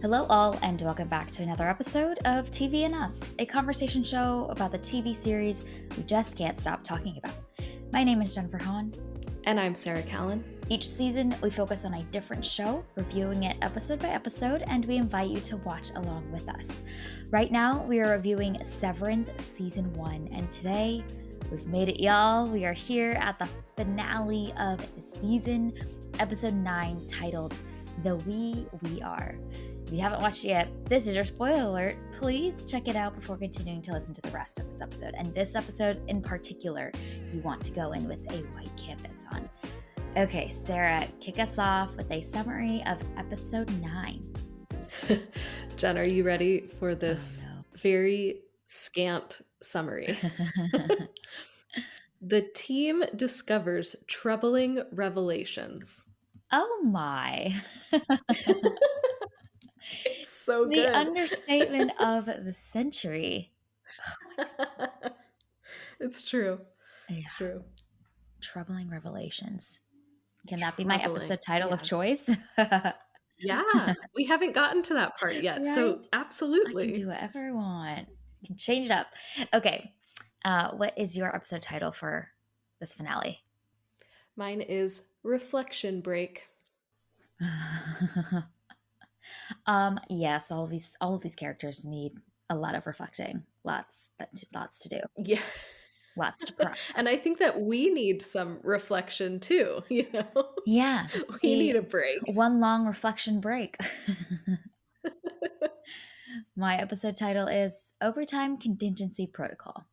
Hello, all, and welcome back to another episode of TV and Us, a conversation show about the TV series we just can't stop talking about. My name is Jennifer Hahn. And I'm Sarah Callan. Each season, we focus on a different show, reviewing it episode by episode, and we invite you to watch along with us. Right now, we are reviewing Severance Season 1, and today, we've made it, y'all. We are here at the finale of the season, Episode 9, titled The We Are. If you haven't watched it yet, this is your spoiler alert. Please check it out before continuing to listen to the rest of this episode. And this episode in particular, you want to go in with a white canvas on. Okay, Sarah, kick us off with a summary of episode 9. Jen, are you ready for this very scant summary? The team discovers troubling revelations. Oh my. It's so The good. understatement of the century. It's true. Yeah. It's true. Troubling revelations. Can that be my episode title of yes. choice? Yeah, we haven't gotten to that part yet, Right? so absolutely. I can do whatever I want. I can change it up. Okay. What is your episode title for this finale? Mine is Reflection Break. Yes, all of these characters need a lot of reflecting. Lots to do. Yeah. Lots to process. And I think that we need some reflection too, you know? Yeah. We need a break. One long reflection break. My episode title is Overtime Contingency Protocol.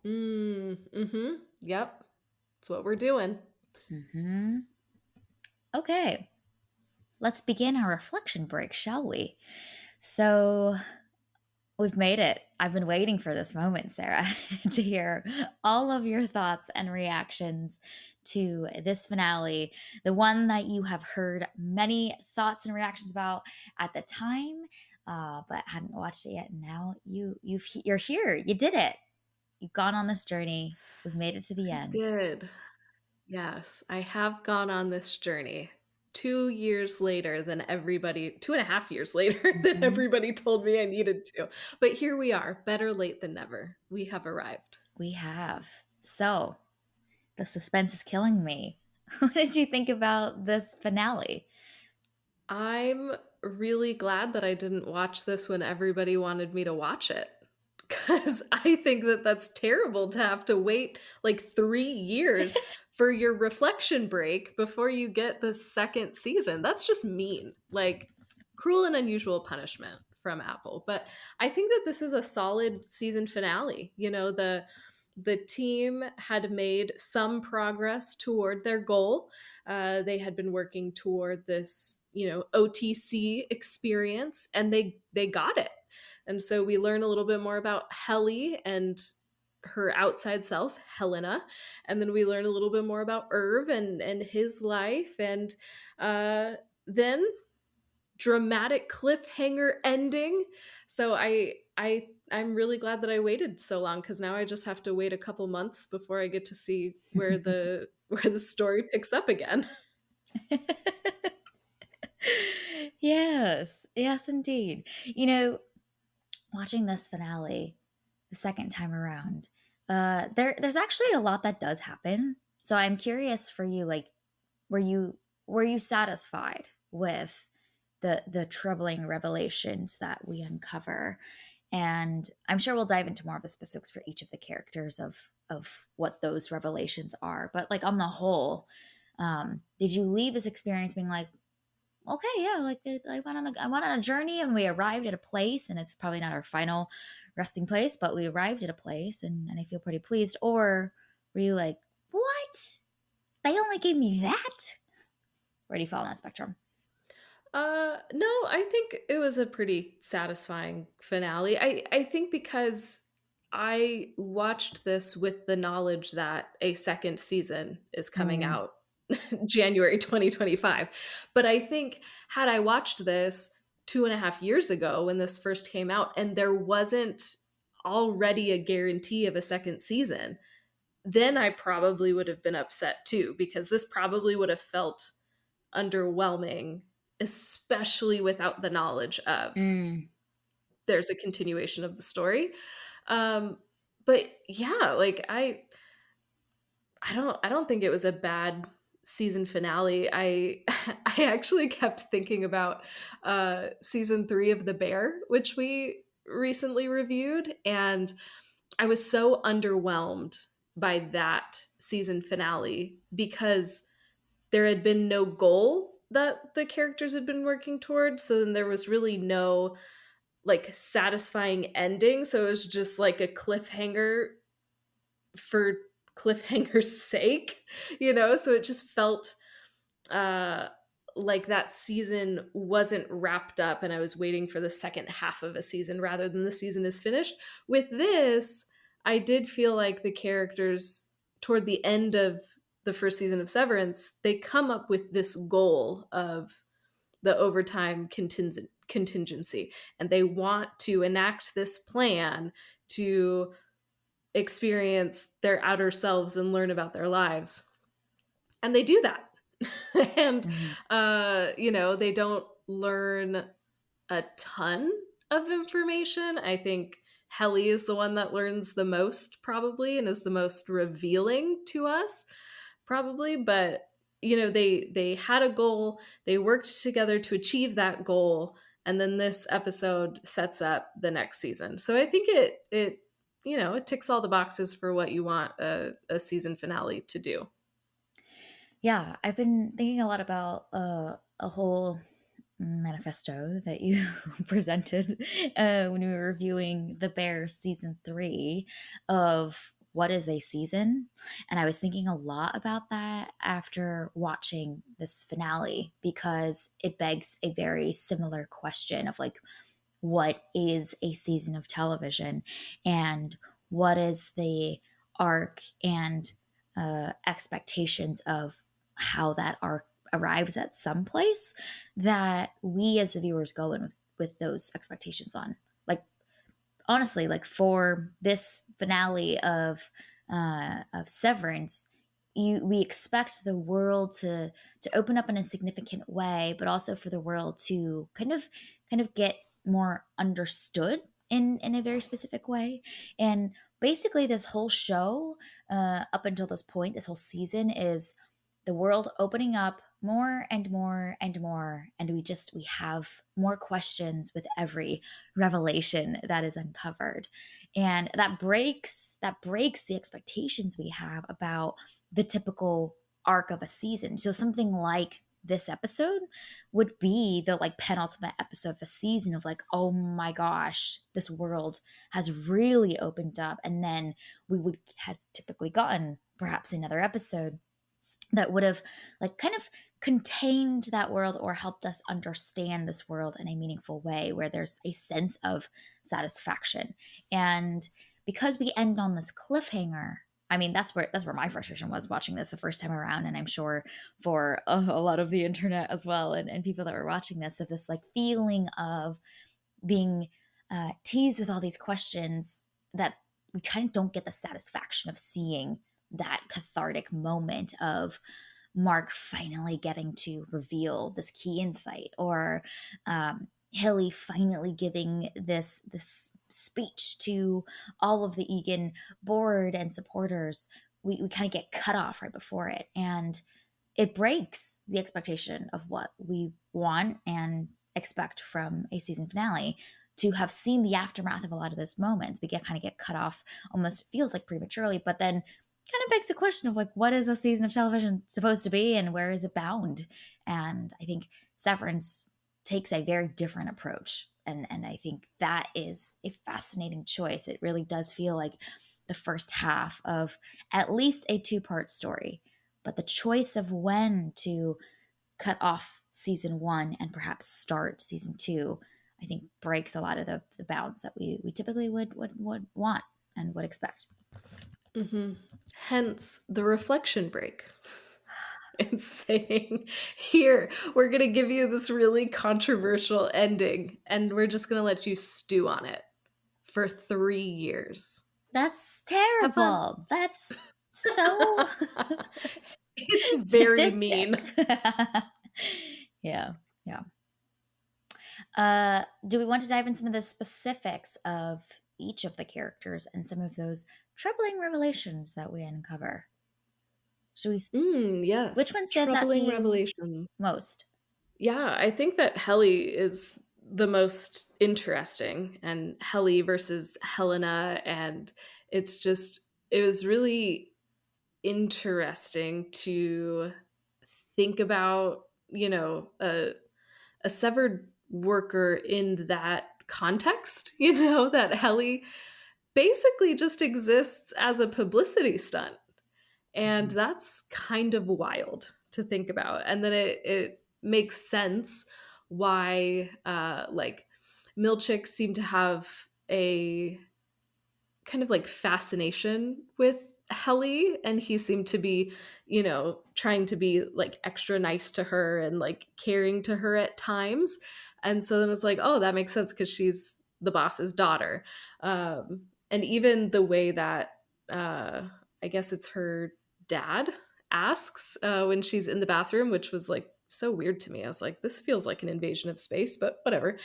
Mm-hmm. Yep. That's what we're doing. Mm-hmm. Okay. Let's begin our reflection break, shall we? So we've made it. I've been waiting for this moment, Sarah, to hear all of your thoughts and reactions to this finale, the one that you have heard many thoughts and reactions about at the time, but hadn't watched it yet. And now you're here. You did it. You've gone on this journey. We've made it to the end. I did. Yes, I have gone on this journey. 2 years later than everybody, 2.5 years later than everybody told me I needed to. But here we are, better late than never. We have arrived. We have. So, the suspense is killing me. What did you think about this finale? I'm really glad that I didn't watch this when everybody wanted me to watch it. Because I think that that's terrible to have to wait like 3 years for your reflection break before you get the second season. That's just mean. Like, cruel and unusual punishment from Apple. But I think that this is a solid season finale. You know, the team had made some progress toward their goal. They had been working toward this, OTC experience, and they got it. And so we learn a little bit more about Helly and her outside self, Helena. And then we learn a little bit more about Irv and his life. And then dramatic cliffhanger ending. So I'm really glad that I waited so long, because now I just have to wait a couple months before I get to see where the story picks up again. Yes, indeed. Watching this finale the second time around, there's actually a lot that does happen. So I'm curious for you, like, were you satisfied with the troubling revelations that we uncover? And I'm sure we'll dive into more of the specifics for each of the characters of what those revelations are. But like on the whole, did you leave this experience being like, okay, yeah, like I went on a journey and we arrived at a place, and it's probably not our final resting place, but we arrived at a place and I feel pretty pleased? Or were you like, what? They only gave me that? Where do you fall on that spectrum? No, I think it was a pretty satisfying finale. I think because I watched this with the knowledge that a second season is coming out January 2025. But I think had I watched this 2.5 years ago when this first came out, and there wasn't already a guarantee of a second season, then I probably would have been upset too, because this probably would have felt underwhelming especially without the knowledge of Mm. there's a continuation of the story. Um, but yeah, like I don't think it was a bad season finale. I I actually kept thinking about season 3 of The Bear, which we recently reviewed, and I was so underwhelmed by that season finale because there had been no goal that the characters had been working towards. So then there was really no like satisfying ending. So it was just like a cliffhanger for cliffhanger's sake, you know? So it just felt uh like that season wasn't wrapped up and I was waiting for the second half of a season rather than the season is finished. With this, I did feel like the characters toward the end of the first season of Severance, they come up with this goal of the overtime contingency and they want to enact this plan to experience their outer selves and learn about their lives. And they do that. And Mhm. they don't learn a ton of information. I think Helly is the one that learns the most probably and is the most revealing to us probably, but they had a goal, they worked together to achieve that goal, and then this episode sets up the next season. So I think it ticks all the boxes for what you want a season finale to do. Yeah, I've been thinking a lot about a whole manifesto that you presented when we were reviewing The Bear season 3 of what is a season. And I was thinking a lot about that after watching this finale because it begs a very similar question of like, what is a season of television and what is the arc and expectations of how that arc arrives at some place that we as the viewers go in with those expectations on. Like honestly, like for this finale of Severance, we expect the world to open up in a significant way, but also for the world to kind of get more understood in a very specific way. And basically, this whole show, up until this point, this whole season is the world opening up more and more and more, and we have more questions with every revelation that is uncovered, and that breaks the expectations we have about the typical arc of a season. So something like this episode would be the like penultimate episode of a season of like, oh my gosh, this world has really opened up, and then we would have typically gotten perhaps another episode that would have like kind of contained that world or helped us understand this world in a meaningful way where there's a sense of satisfaction. And because we end on this cliffhanger, I mean that's where my frustration was watching this the first time around, and I'm sure for a lot of the internet as well, and people that were watching this, of this like feeling of being teased with all these questions that we kind of don't get the satisfaction of seeing that cathartic moment of Mark finally getting to reveal this key insight, or Hilly finally giving this speech to all of the Egan board and supporters. We kind of get cut off right before it, and it breaks the expectation of what we want and expect from a season finale. To have seen the aftermath of a lot of those moments, we get cut off, almost feels like prematurely, but then kind of begs the question of like, what is a season of television supposed to be and where is it bound? And I think Severance takes a very different approach, and I think that is a fascinating choice. It really does feel like the first half of at least a two-part story, but the choice of when to cut off season 1 and perhaps start season 2, I think breaks a lot of the bounds that we typically would want and would expect. Mhm. Hence the reflection break. And saying, "Here, we're gonna give you this really controversial ending, and we're just gonna let you stew on it for 3 years. That's Have fun." terrible. That's so It's very sadistic. mean. Yeah. Yeah. Do we want to dive into some of the specifics of each of the characters and some of those troubling revelations that we uncover? Should we? Which Yes, one stands out to troubling you revelations. most? Yeah, I think that Helly is the most interesting, and Helly versus Helena, and it was really interesting to think about, a severed worker in that context, that Helly basically just exists as a publicity stunt. And Mhm. that's kind of wild to think about. And then it makes sense why like Milchick seemed to have a kind of like fascination with Helly, and he seemed to be, trying to be like extra nice to her and like caring to her at times. And so then it's like, oh, that makes sense because she's the boss's daughter. And even the way that I guess it's her dad asks when she's in the bathroom, which was like so weird to me. I was like, this feels like an invasion of space, but whatever.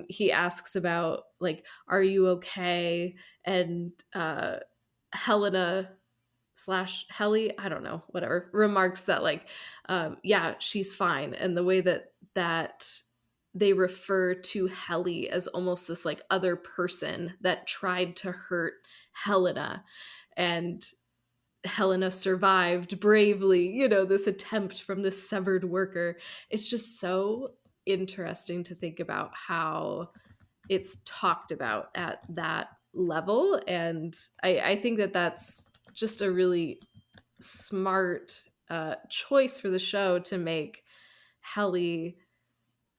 He asks about like, are you okay? And Helena slash Helly, I don't know, whatever, remarks that like, yeah, she's fine. And the way that they refer to Helly as almost this like other person that tried to hurt Helena, and Helena survived bravely, this attempt from this severed worker. It's just so interesting to think about how it's talked about at that level. And I think that that's just a really smart choice for the show to make Helly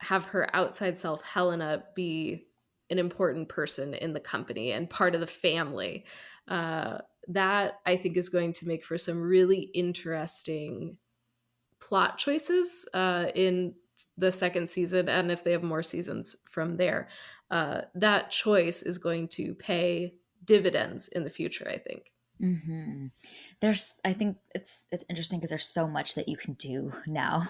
have her outside self, Helena, be an important person in the company and part of the family. That I think is going to make for some really interesting plot choices in the second season, and if they have more seasons from there. That choice is going to pay dividends in the future, I think. Hmm. I think it's interesting because there's so much that you can do now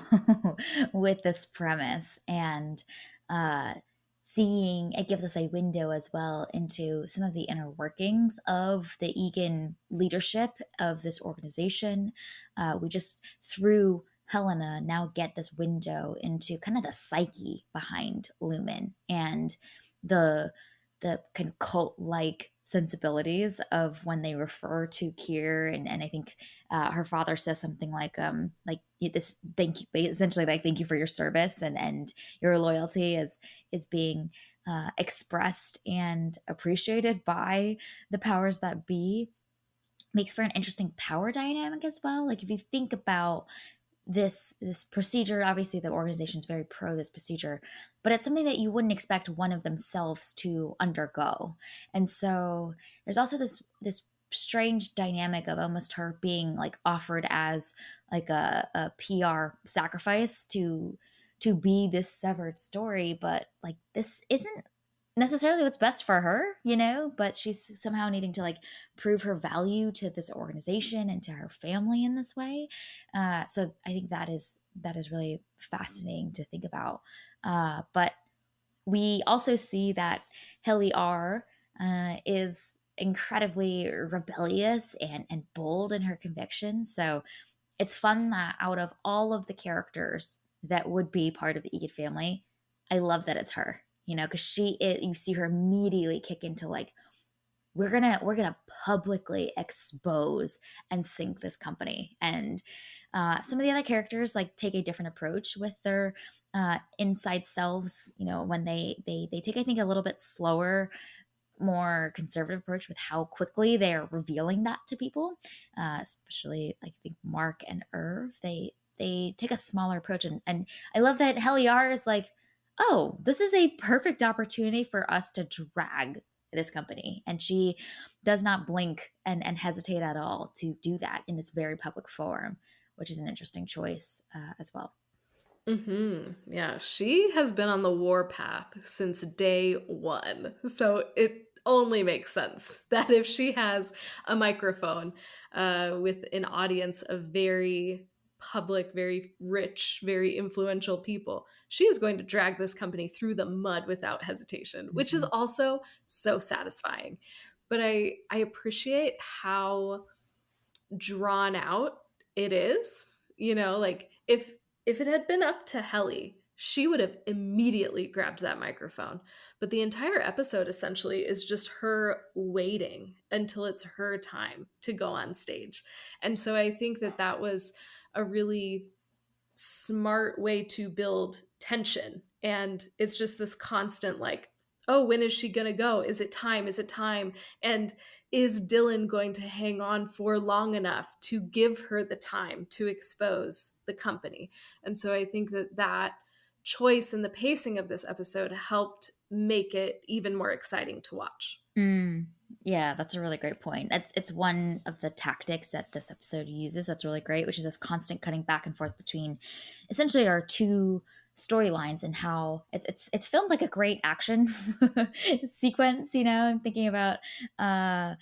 with this premise, and uh, seeing it gives us a window as well into some of the inner workings of the Egan leadership of this organization. We just through Helena now get this window into kind of the psyche behind Lumen and the the kind of cult like sensibilities of when they refer to Kier, and I think her father says something like this, thank you, essentially like thank you for your service, and your loyalty is being expressed and appreciated by the powers that be. Makes for an interesting power dynamic as well. Like if you think about this procedure, obviously the organization is very pro this procedure, but it's something that you wouldn't expect one of themselves to undergo. And so there's also this strange dynamic of almost her being like offered as like a PR sacrifice to be this severed story, but like this isn't necessarily what's best for her, but she's somehow needing to like prove her value to this organization and to her family in this way. So I think that is really fascinating to think about. But we also see that Hilly R is incredibly rebellious and bold in her convictions. So it's fun that out of all of the characters that would be part of the Egan family, I love that it's her. Because you see her immediately kick into like, we're gonna publicly expose and sink this company. And some of the other characters like take a different approach with their inside selves. When they take, I think, a little bit slower, more conservative approach with how quickly they're revealing that to people, especially like I think Mark and Irv. They take a smaller approach, and I love that Heliar is like, oh, this is a perfect opportunity for us to drag this company, and she does not blink and hesitate at all to do that in this very public forum, which is an interesting choice as well. Yeah, she has been on the war path since day one. So it only makes sense that if she has a microphone with an audience of very public, very rich, very influential people. She is going to drag this company through the mud without hesitation, which is Mhm. also so satisfying. But I appreciate how drawn out it is. You know, like if it had been up to Helly, she would have immediately grabbed that microphone. But the entire episode essentially is just her waiting until it's her time to go on stage. And so I think that that was a really smart way to build tension. And it's just this constant, like, oh, when is she going to go? Is it time? Is it time? And is Dylan going to hang on for long enough to give her the time to expose the company? And so I think that that choice and the pacing of this episode helped make it even more exciting to watch. Mm, yeah, that's a really great point. It's one of the tactics that this episode uses that's really great, which is this constant cutting back and forth between essentially our two storylines and how it's filmed like a great action sequence. You know, I'm thinking about uh,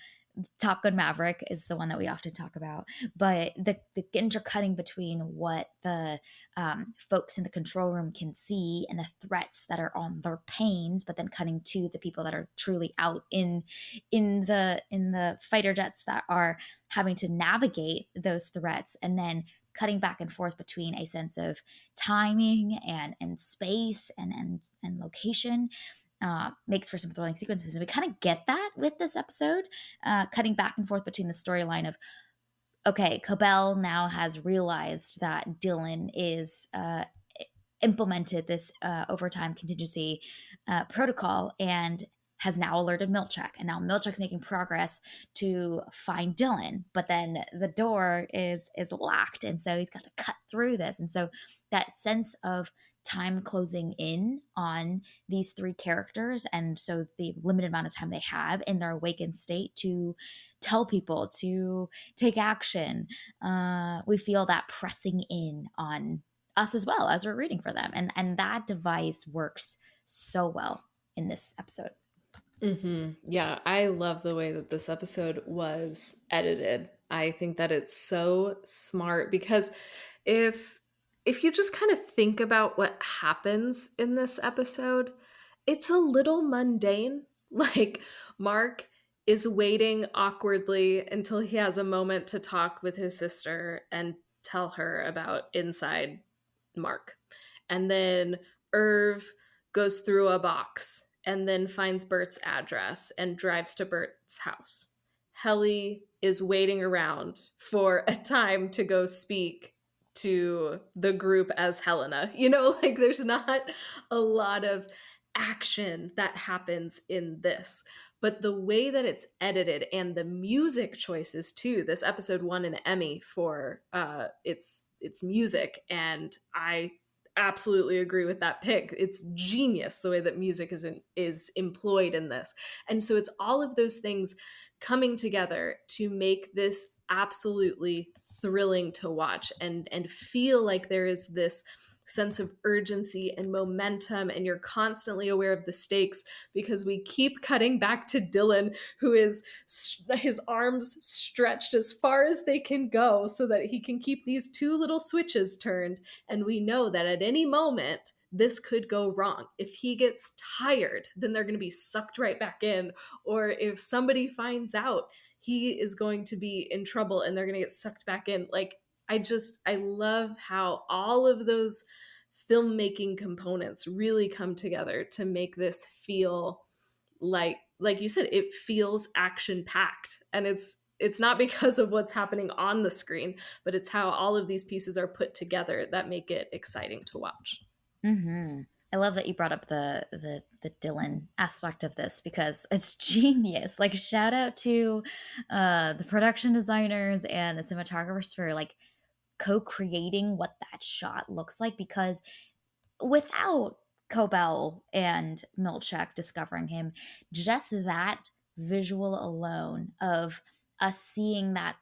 Top Gun Maverick is the one that we often talk about, but the intercutting between what the folks in the control room can see and the threats that are on their panes, but then cutting to the people that are truly out in the fighter jets that are having to navigate those threats, and then cutting back and forth between a sense of timing and space and location makes for some thrilling sequences. And we kind of get that with this episode, cutting back and forth between the storyline of, okay, Cobell now has realized that Dylan is implemented this overtime contingency protocol and has now alerted Milchek. And now Milchek's making progress to find Dylan, but then the door is locked, and so he's got to cut through this. And so that sense of time closing in on these three characters, and so the limited amount of time they have in their awakened state to tell people to take action, we feel that pressing in on us as well as we're rooting for them, and that device works so well in this episode. Yeah, I love the way that this episode was edited. I think that it's so smart because if if you just kind of think about what happens in this episode, it's a little mundane. Like Mark is waiting awkwardly until he has a moment to talk with his sister and tell her about inside Mark. And then Irv goes through a box and then finds Bert's address and drives to Bert's house. Helly is waiting around for a time to go speak to the group as Helena. You know, like there's not a lot of action that happens in this. But the way that it's edited and the music choices too, this episode won an Emmy for its music, and I absolutely agree with that pick. It's genius the way that music is employed in this. And so it's all of those things coming together to make this absolutely thrilling to watch and feel like there is this sense of urgency and momentum, and you're constantly aware of the stakes because we keep cutting back to Dylan, who is his arms stretched as far as they can go so that he can keep these two little switches turned. And we know that at any moment, this could go wrong. If he gets tired, then they're going to be sucked right back in. Or if somebody finds out, he is going to be in trouble and they're going to get sucked back in. Like, I love how all of those filmmaking components really come together to make this feel like you said, it feels action packed. And it's not because of what's happening on the screen, but it's how all of these pieces are put together that make it exciting to watch. Hmm. I love that you brought up the Dylan aspect of this because it's genius. Like, shout out to the production designers and the cinematographers for like co-creating what that shot looks like, because without Cobell and Milchek discovering him, just that visual alone of us seeing that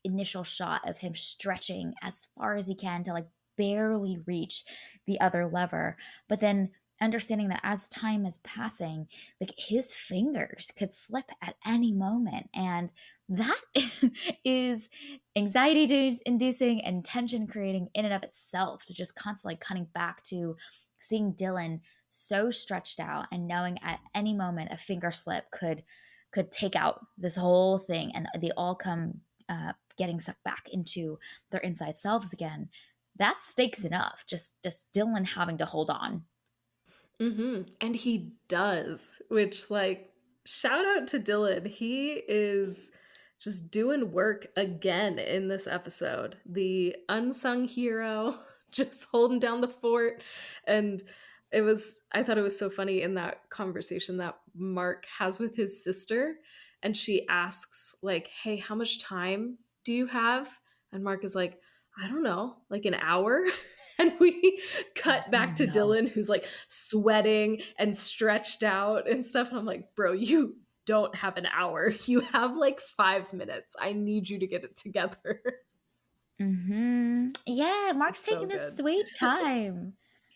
initial shot of him stretching as far as he can to like barely reach the other lever, but then understanding that as time is passing, like his fingers could slip at any moment. And that is anxiety inducing and tension creating in and of itself, to just constantly cutting back to seeing Dylan so stretched out and knowing at any moment a finger slip could take out this whole thing, and they all come getting sucked back into their inside selves again. That's stakes enough. Just Dylan having to hold on. Mhm, and he does, which, like, shout out to Dylan. He is just doing work again in this episode. The unsung hero, just holding down the fort, and I thought it was so funny in that conversation that Mark has with his sister, and she asks, like, "Hey, how much time do you have?" And Mark is like, "I don't know, like an hour?" And we cut Oh back to no. Dylan, who's like sweating and stretched out and stuff. And I'm like, bro, you don't have an hour. You have like 5 minutes. I need you to get it together. Yeah, Mark's It's so taking this good. sweet time.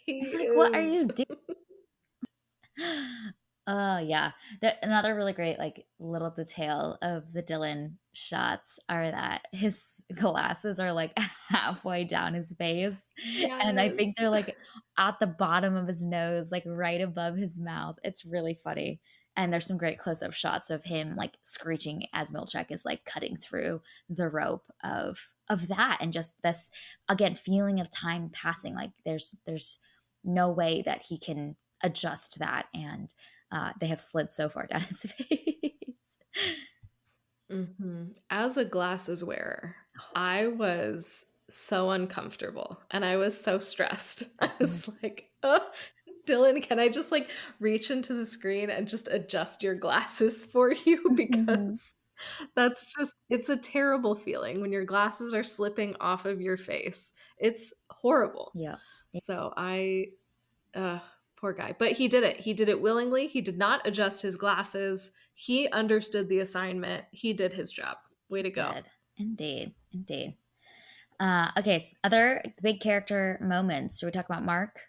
I'm He like, what are is. you doing? Yeah. Another really great like little detail of the Dylan shots are that his glasses are like halfway down his face, and I Yes. think they're like at the bottom of his nose, like right above his mouth. It's really funny. And there's some great close-up shots of him like screeching as Milchek is like cutting through the rope of that, and just this again feeling of time passing. Like there's no way that he can adjust to that, and they have slid so far down his face. As a glasses wearer, Oh, I was so uncomfortable and I was so stressed. I mhm. was like, oh, Dylan, can I just like reach into the screen and just adjust your glasses for you? Mhm. Because that's just, it's a terrible feeling when your glasses are slipping off of your face. It's horrible. Yeah. So uh, poor guy. But he did it. He did it willingly. He did not adjust his glasses. He understood the assignment. He did his job. Way to go. Did. Indeed. Indeed. Okay, other big character moments. Should we talk about Mark?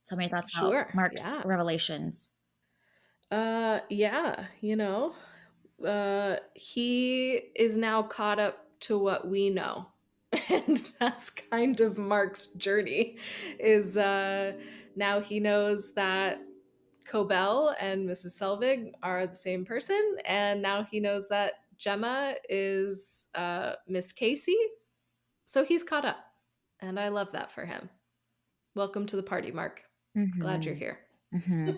Tell me your thoughts about Sure. Mark's Yeah. revelations. Yeah, he is now caught up to what we know. And that's kind of Mark's journey is now he knows that Cobell and Mrs. Selvig are the same person, and now he knows that Gemma is Miss Casey. So he's caught up. And I love that for him. Welcome to the party, Mark. Glad you're Hmm. here. Hmm.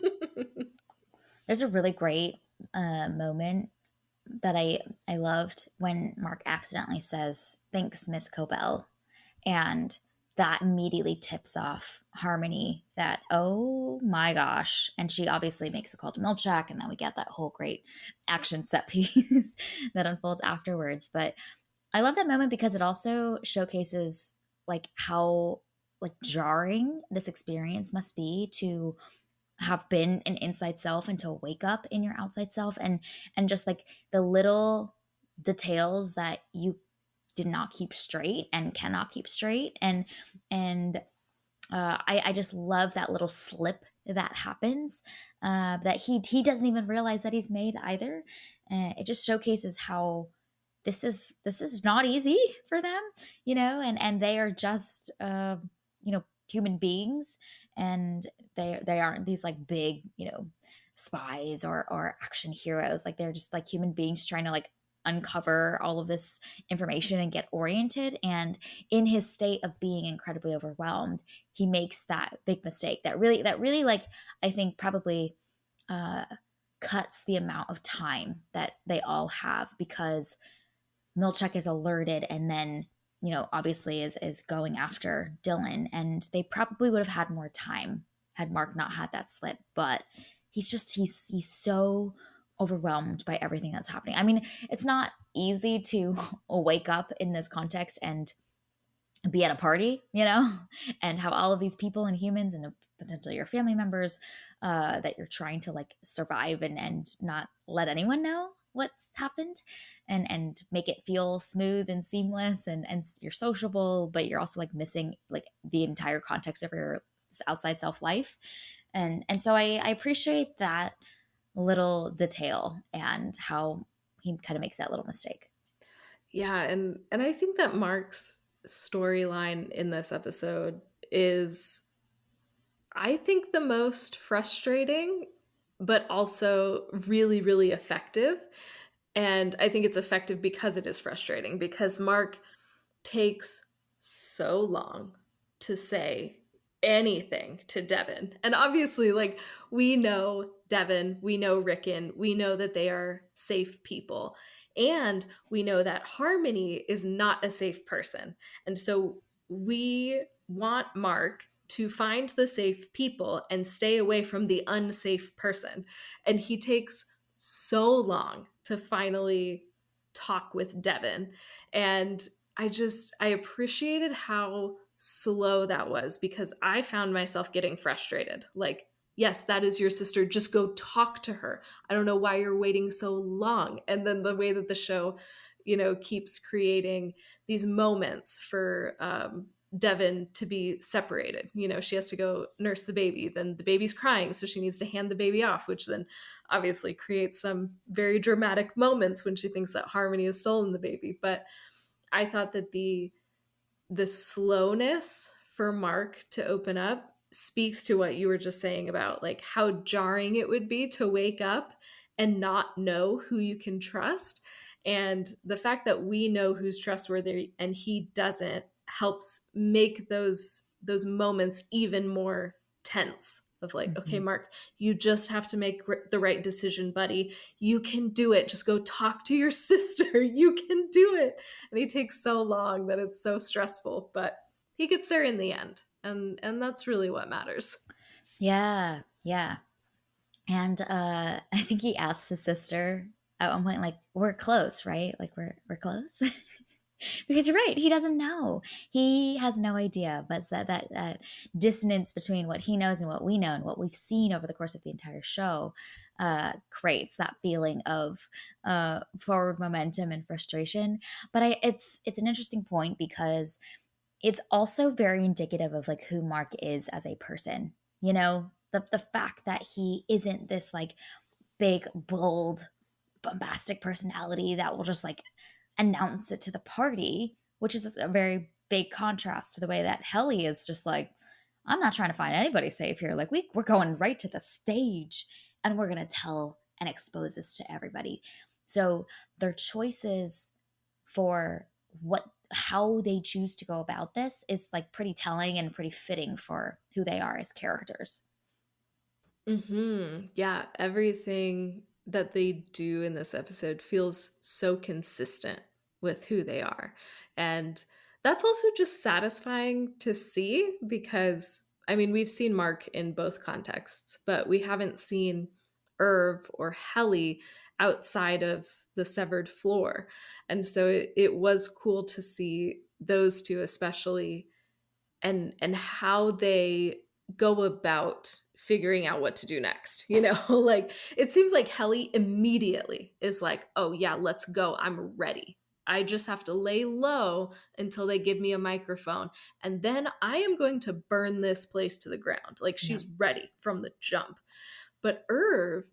There's a really great moment that I loved when Mark accidentally says, "Thanks, Miss Cobell," and that immediately tips off Harmony that, oh my gosh. And she obviously makes a call to Milchak, and then we get that whole great action set piece that unfolds afterwards. But I love that moment because it also showcases like how like jarring this experience must be to have been an inside self and to wake up in your outside self, and just like the little details that you did not keep straight and cannot keep straight, and I just love that little slip that happens, that he doesn't even realize that he's made either. It just showcases how this is not easy for them, and they are just human beings, and they aren't these like big spies or action heroes. Like they're just like human beings trying to like uncover all of this information and get oriented. And in his state of being incredibly overwhelmed, he makes that big mistake that really like I think probably uh cuts the amount of time that they all have, because Milchek is alerted and then, obviously is going after Dylan. And they probably would have had more time had Mark not had that slip. But he's so overwhelmed by everything that's happening. I mean, it's not easy to wake up in this context and be at a party, and have all of these people and humans and potentially your family members, that you're trying to like survive and not let anyone know what's happened, and make it feel smooth and seamless, and you're sociable, but you're also like missing like the entire context of your outside self life. And so I appreciate that little detail and how he kind of makes that little mistake. Yeah, and I think that Mark's storyline in this episode is, I think, the most frustrating, but also really, really effective. And I think it's effective because it is frustrating, because Mark takes so long to say anything to Devin. And obviously, like, we know Devin, we know Rickon, we know that they are safe people. And we know that Harmony is not a safe person. And so we want Mark to find the safe people and stay away from the unsafe person. And he takes so long to finally talk with Devin. And I appreciated how slow that was, because I found myself getting frustrated. Like, yes, that is your sister. Just go talk to her. I don't know why you're waiting so long. And then the way that the show, keeps creating these moments for Devin to be separated. She has to go nurse the baby. Then the baby's crying, so she needs to hand the baby off, which then obviously creates some very dramatic moments when she thinks that Harmony has stolen the baby. But I thought that the slowness for Mark to open up speaks to what you were just saying about, like, how jarring it would be to wake up and not know who you can trust. And the fact that we know who's trustworthy and he doesn't helps make those moments even more tense, of like, okay, Hmm. Mark, you just have to make the right decision, buddy. You can do it. Just go talk to your sister. You can do it. And he takes so long that it's so stressful, but he gets there in the end, and that's really what matters. Yeah, yeah. And I think he asks his sister at one point, like, "We're close, right? Like, we're close." Because you're right, he doesn't know. He has no idea. But it's that dissonance between what he knows and what we know and what we've seen over the course of the entire show creates that feeling of forward momentum and frustration. But it's an interesting point because it's also very indicative of like who Mark is as a person. The fact that he isn't this like big, bold, bombastic personality that will just like announce it to the party, which is a very big contrast to the way that Helly is just like, I'm not trying to find anybody safe here. Like we're going right to the stage and we're gonna tell and expose this to everybody. So their choices for what how they choose to go about this is like pretty telling and pretty fitting for who they are as characters. Yeah, everything that they do in this episode feels so consistent with who they are. And that's also just satisfying to see, because I mean, we've seen Mark in both contexts, but we haven't seen Irv or Helly outside of the severed floor. And so it was cool to see those two, especially, and how they go about figuring out what to do next. Like, it seems like Helly immediately is like, oh yeah, let's go, I'm ready. I just have to lay low until they give me a microphone, and then I am going to burn this place to the ground. Like, Yeah. she's ready from the jump. But Irv,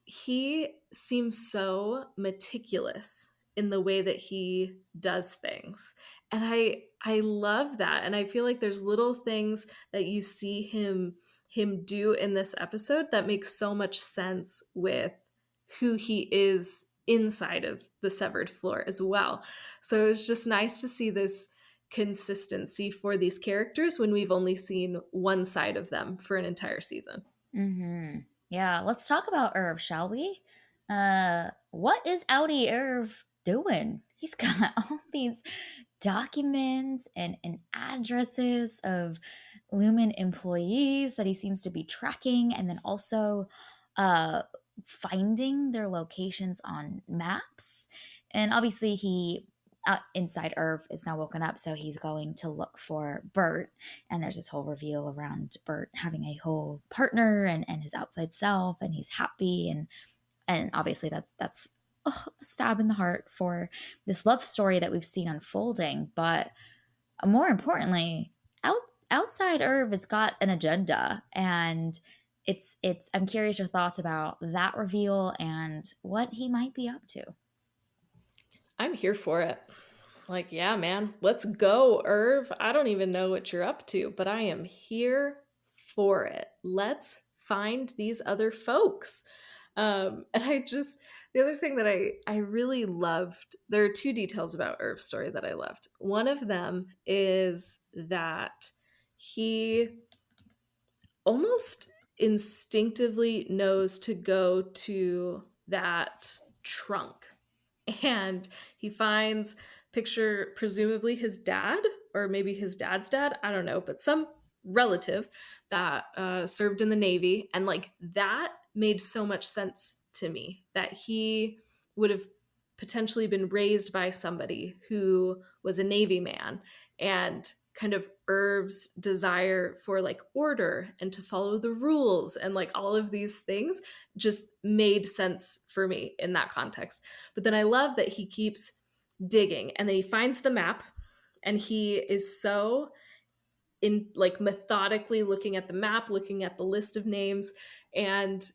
he seems so meticulous in the way that he does things. And I love that. And I feel like there's little things that you see him do in this episode that makes so much sense with who he is inside of the severed floor as well. So it's just nice to see this consistency for these characters when we've only seen one side of them for an entire season. Mm-hmm. Yeah, let's talk about Irv, shall we? What is Outie Irv doing? He's got all these documents and addresses of Lumen employees that he seems to be tracking, and then also uh, finding their locations on maps. And obviously, he inside Irv is now woken up, so he's going to look for Bert. And there's this whole reveal around Bert having a whole partner and his outside self, and he's happy, and obviously that's a stab in the heart for this love story that we've seen unfolding. But more importantly, outside Irv has got an agenda, and it's I'm curious your thoughts about that reveal and what he might be up to. I'm here for it. Like, yeah, man, let's go, Irv. I don't even know what you're up to, but I am here for it. Let's find these other folks. And the other thing that I really loved, there are two details about Irv's story that I loved. One of them is that he almost instinctively knows to go to that trunk, and he finds, picture presumably his dad, or maybe his dad's dad, I don't know, but some relative that served in the Navy. And like that made so much sense to me, that he would have potentially been raised by somebody who was a Navy man, and kind of Irv's desire for like order and to follow the rules and like all of these things just made sense for me in that context. But then I love that he keeps digging, and then he finds the map, and he is so in like methodically looking at the map, looking at the list of names, and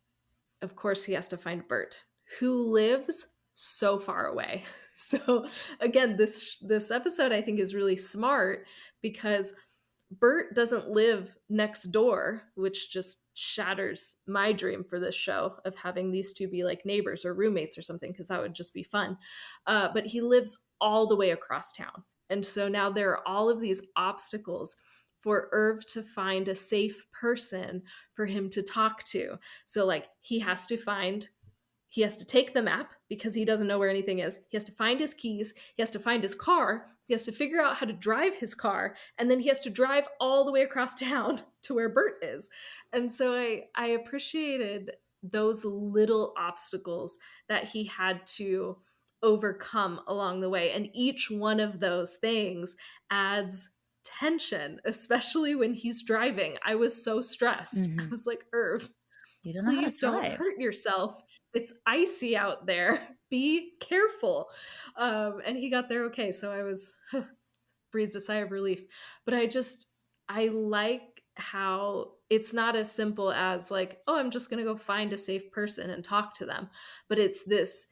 of course he has to find Bert, who lives so far away. So again, this episode I think is really smart, because Bert doesn't live next door, which just shatters my dream for this show of having these two be like neighbors or roommates or something, because that would just be fun. But he lives all the way across town. And so now there are all of these obstacles for Irv to find a safe person for him to talk to. So, like, he has to take the map because he doesn't know where anything is. He has to find his keys. He has to find his car. He has to figure out how to drive his car. And then he has to drive all the way across town to where Bert is. And so I appreciated those little obstacles that he had to overcome along the way. And each one of those things adds tension, especially when he's driving. I was so stressed. I Hmm. was like, Irv, You don't know how to please don't drive. hurt yourself. It's icy out there. Be careful. And he got there okay. So I was breathed a sigh of relief. But I like how it's not as simple as like, oh, I'm just going to go find a safe person and talk to them. But it's this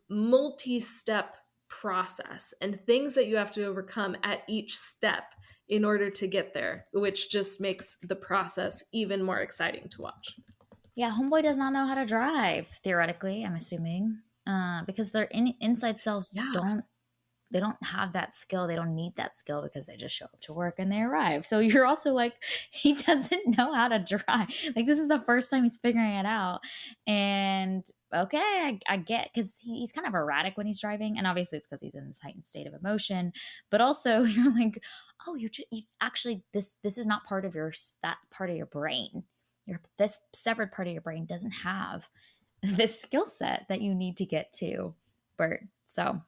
multi-step process and things that you have to overcome at each step in order to get there, which just makes the process even more exciting to watch. Yeah, homeboy does not know how to drive, theoretically, I'm assuming. Because their inside selves Yeah. don't have that skill. They don't need that skill because they just show up to work and they arrive. So you're also like, he doesn't know how to drive. Like, this is the first time he's figuring it out. And okay, I get, because he's kind of erratic when he's driving. And obviously it's because he's in this heightened state of emotion. But also you're like, oh, you actually, this is not part of that part of your brain. This severed part of your brain doesn't have this skill set that you need to get to, Bert. So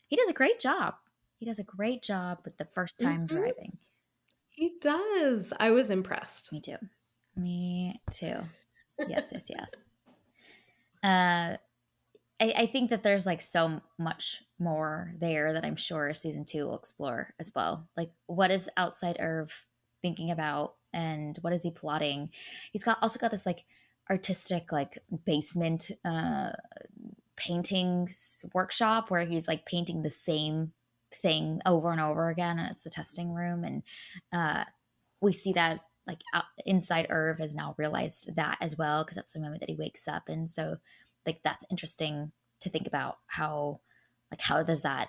he does a great job. He does a great job with the first time Mhm. driving. He does. I was impressed. Me too. Me too. Yes, yes, yes. Uh, I think that there's like so much more there that I'm sure season two will explore as well. Like, what is outside Irv thinking about, and what is he plotting? He's got also got this like artistic like basement paintings workshop where he's like painting the same thing over and over again, and it's the testing room. And uh, we see that like inside Irv has now realized that as well, because that's the moment that he wakes up. And so like that's interesting to think about how does that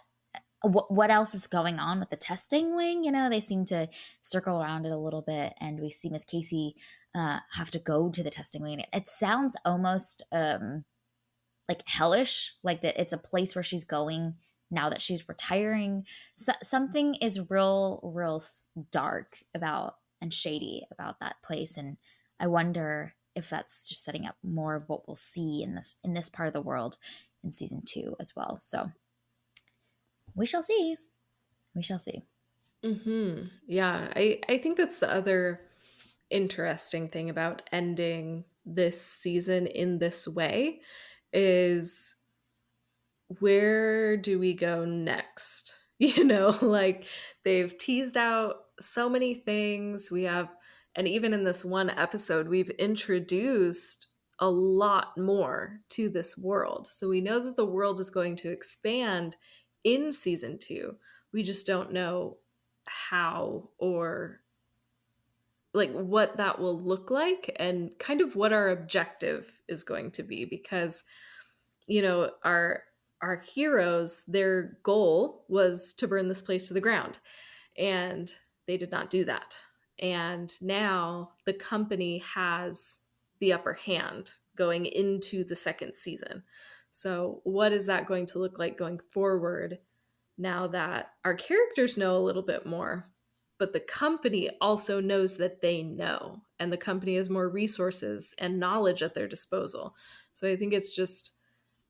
what else is going on with the testing wing. They seem to circle around it a little bit, and we see Miss Casey have to go to the testing wing. It sounds almost like hellish, like that it's a place where she's going now that she's retiring. Something is real dark about and shady about that place, and I wonder if that's just setting up more of what we'll see in this part of the world in season two as well. So we shall see. We shall see. Yeah, I think that's the other interesting thing about ending this season in this way is, where do we go next? Like they've teased out so many things. We have And even in this one episode, we've introduced a lot more to this world. So we know that the world is going to expand in season 2. We just don't know how or like what that will look like and kind of what our objective is going to be because our heroes, their goal was to burn this place to the ground, and they did not do that. And now the company has the upper hand going into the second season. So what is that going to look like going forward now that our characters know a little bit more, but the company also knows that they know, and the company has more resources and knowledge at their disposal. So I think it's just,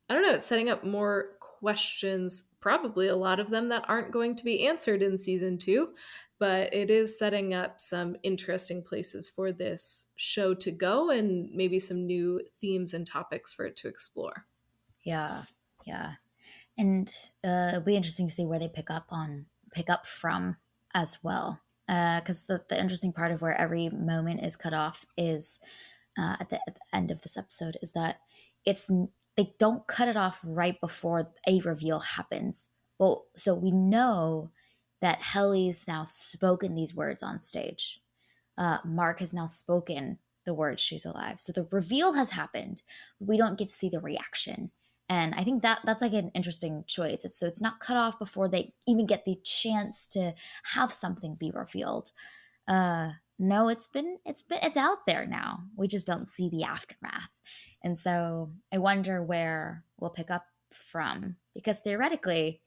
I don't know, it's setting up more questions, probably a lot of them that aren't going to be answered in season 2, but it is setting up some interesting places for this show to go and maybe some new themes and topics for it to explore. Yeah, yeah. And it'll be interesting to see where they pick up from as well. Because the interesting part of where every moment is cut off is at the end of this episode is that it's they don't cut it off right before a reveal happens. Well, so we know that Helly's now spoken these words on stage. Mark has now spoken the words "she's alive." So the reveal has happened. We don't get to see the reaction, and I think that that's like an interesting choice. So it's not cut off before they even get the chance to have something be revealed. No, it's out there now. We just don't see the aftermath, and so I wonder where we'll pick up from because theoretically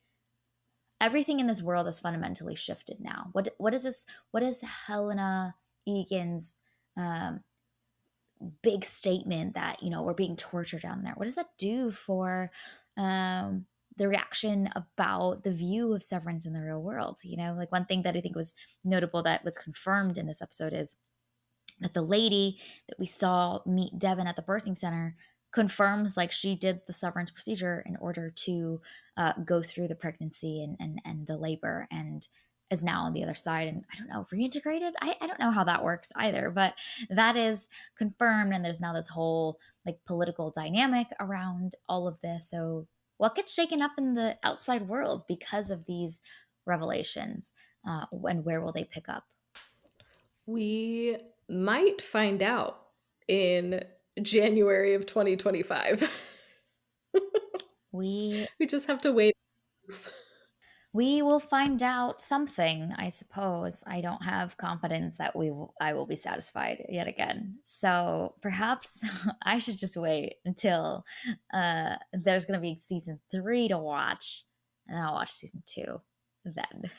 everything in this world is fundamentally shifted now. What is this? What is Helena Egan's um, big statement that we're being tortured down there? What does that do for the reaction about the view of Severance in the real world? Like one thing that I think was notable that was confirmed in this episode is that the lady that we saw meet Devin at the birthing center confirms like she did the severance procedure in order to go through the pregnancy and the labor and is now on the other side and I don't know reintegrated. I don't know how that works either, but that is confirmed and there's now this whole like political dynamic around all of this. So what gets shaken up in the outside world because of these revelations, and where will they pick up? We might find out in January of 2025. we We just have to wait. We will find out something, I suppose. I don't have confidence that I will be satisfied yet again. So perhaps I should just wait until there's going to be season 3 to watch, and I'll watch season 2 then.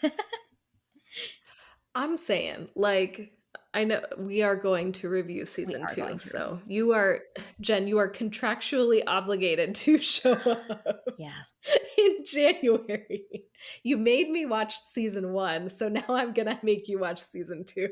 I'm saying, like, I know we are going to review We season are 2. going to review. So you are, Jen, you are contractually obligated to show up Yes. in January. You made me watch season 1, so now I'm going to make you watch season 2.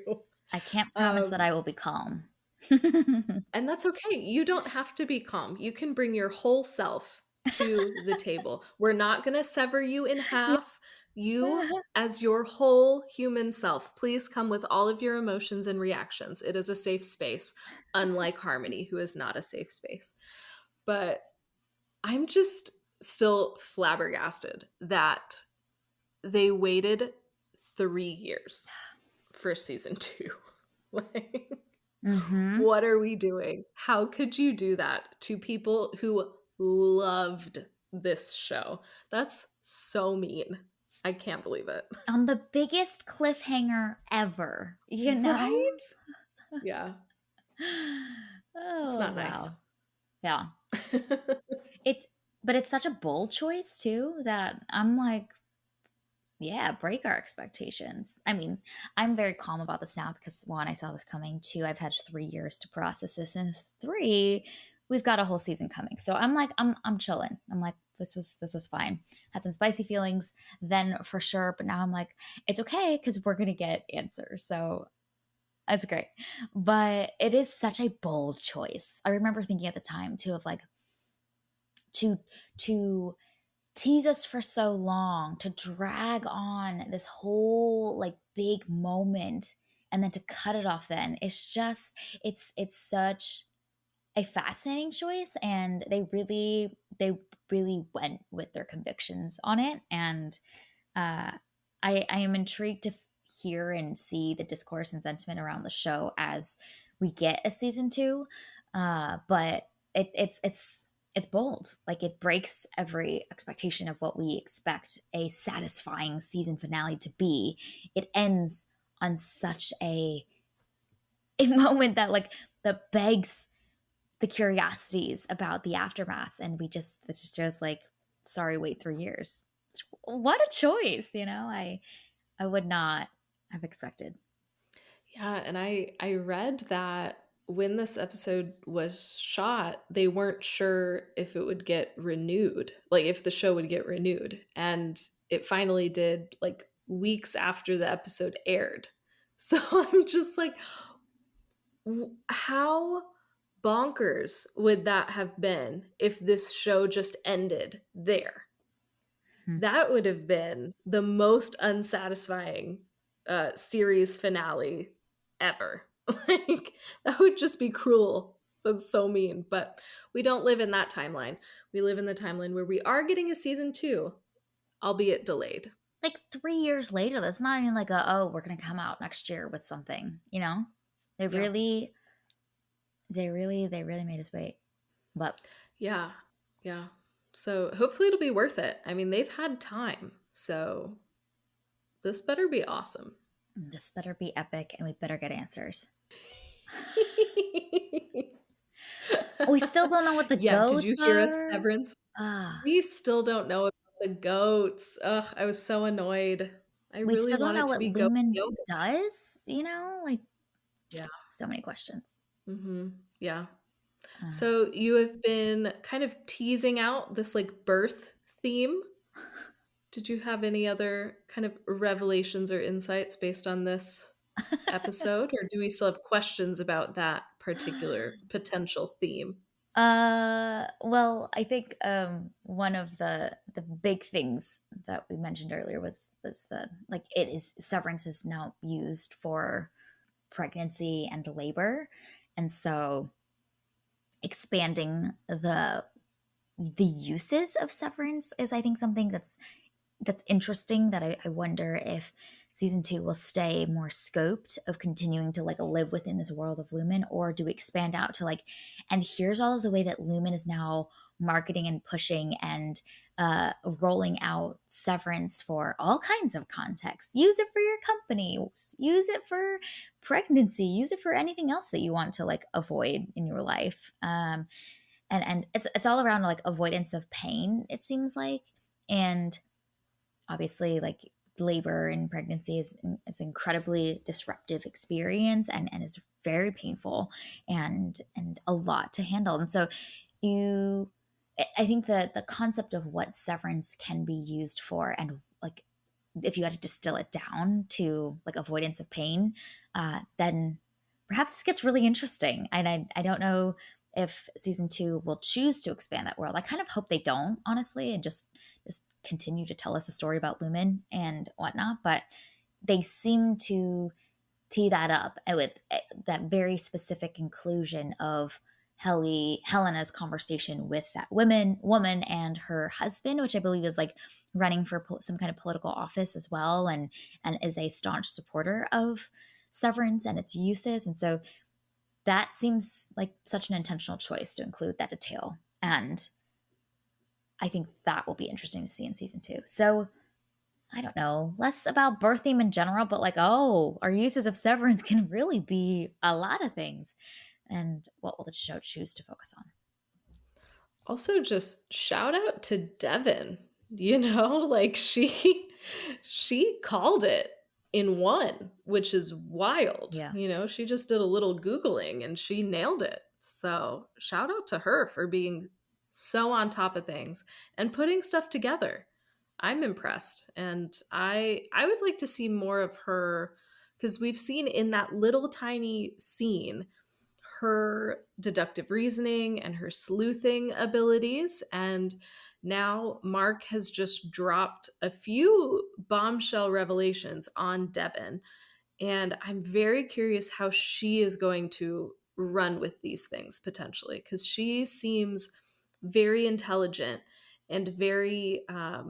I can't promise that Um, I will be calm. And that's okay. You don't have to be calm. You can bring your whole self to the table. We're not going to sever you in Yeah. half. You, as your whole human self, please come with all of your emotions and reactions. It is a safe space, unlike Harmony, who is not a safe space. But I'm just still flabbergasted that they waited 3 years for season 2. Like, Mm-hmm. what are we doing? How could you do that to people who loved this show? That's so mean. I can't believe it. On the biggest cliffhanger ever, you know? Right? Yeah, it's Oh, not nice. wow. Yeah. It's but it's such a bold choice too that I'm like, yeah, break our expectations. I mean, I'm very calm about this now because one, I saw this coming. Two, I've had 3 years to process this, and three, we've got a whole season coming. So I'm like, I'm chilling. I'm like, this was fine. Had some spicy feelings then for sure, but now I'm like, it's okay because we're gonna get answers. So that's great. But it is such a bold choice. I remember thinking at the time too of like to to tease us for so long, to drag on this whole like big moment and then to cut it off then, it's just it's such a fascinating choice, and they really went with their convictions on it, and uh, I am intrigued to hear and see the discourse and sentiment around the show as we get a season two. But it's bold. Like it breaks every expectation of what we expect a satisfying season finale to be. It ends on such a moment that that begs the curiosities about the aftermath, and it's just like, sorry, wait 3 years. What a choice, I would not have expected. Yeah, and I read that when this episode was shot, they weren't sure if it would get renewed, like if the show would get renewed, and it finally did like weeks after the episode aired. So I'm just like, how bonkers would that have been if this show just ended there? Hmm. That would have been the most unsatisfying, series finale ever. Like, that would just be cruel. That's so mean, but we don't live in that timeline. We live in the timeline where we are getting a season 2, albeit delayed. Like 3 years later, that's not even like oh, we're gonna come out next year with something, They Yeah. really, they really made us wait. But Yeah. Yeah. So, hopefully it'll be worth it. I mean, they've had time, so this better be awesome. this better be epic, and we better get answers. We still don't know what the Yeah, did goats you hear us, are. Severance? Ah, We still don't know about the goats. Ugh, I was so annoyed. I we really still don't want know it to what be goat Lumen yoga. does. Like Yeah. so many questions. Yeah. Uh, So you have been kind of teasing out this like birth theme. Did you have any other kind of revelations or insights based on this episode, or do we still have questions about that particular potential theme? well, I think one of the big things that we mentioned earlier was the like it is severance is now used for pregnancy and labor, and so expanding the uses of severance is, I think, something that's interesting, that I wonder if season two will stay more scoped of continuing to live within this world of Lumen, or do we expand out to and here's all of the way that Lumen is now marketing and pushing and rolling out severance for all kinds of contexts. Use it for your company, use it for pregnancy, use it for anything else that you want to avoid in your life. And it's all around avoidance of pain, it seems like. And obviously, labor and pregnancy is incredibly disruptive experience, and is very painful, and a lot to handle. And so you I think that the concept of what severance can be used for, and if you had to distill it down to avoidance of pain, then perhaps this gets really interesting. And I don't know if season two will choose to expand that world. I kind of hope they don't, honestly, and just continue to tell us a story about Lumen and whatnot. But they seem to tee that up with that very specific conclusion of Helena's conversation with that woman and her husband, which I believe is running for some kind of political office as well, and is a staunch supporter of severance and its uses. And so that seems like such an intentional choice to include that detail. And I think that will be interesting to see in season two. So I don't know, less about birth theme in general, but oh, our uses of severance can really be a lot of things. And what will the show choose to focus on? Also, just shout out to Devin, like she called it in one, which is wild. Yeah. She just did a little Googling and she nailed it. So, shout out to her for being so on top of things and putting stuff together. I'm impressed, and I would like to see more of her, because we've seen in that little tiny scene her deductive reasoning and her sleuthing abilities. And now Mark has just dropped a few bombshell revelations on Devin. And I'm very curious how she is going to run with these things potentially, because she seems very intelligent and very, I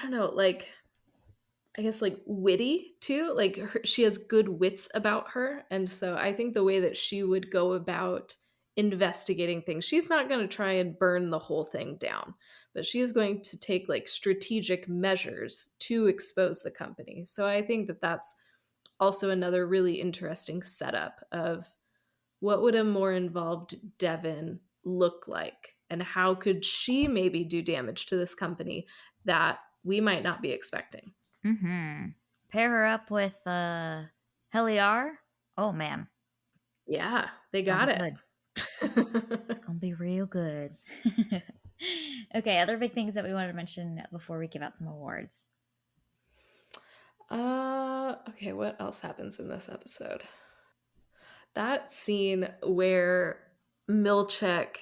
don't know, like, I guess, like, witty too. Like, she has good wits about her, and so I think the way that she would go about investigating things, she's not gonna try and burn the whole thing down, but she is going to take, like, strategic measures to expose the company. So I think that that's also another really interesting setup of what would a more involved Devin look like, and how could she maybe do damage to this company that we might not be expecting? Mm-hmm. Pair her up with Heliar. Oh man, Yeah, they it's gonna got be it. good. It's gonna be real good. Okay, other big things that we wanted to mention before we give out some awards. Okay, what else happens in this episode? That scene where Milchek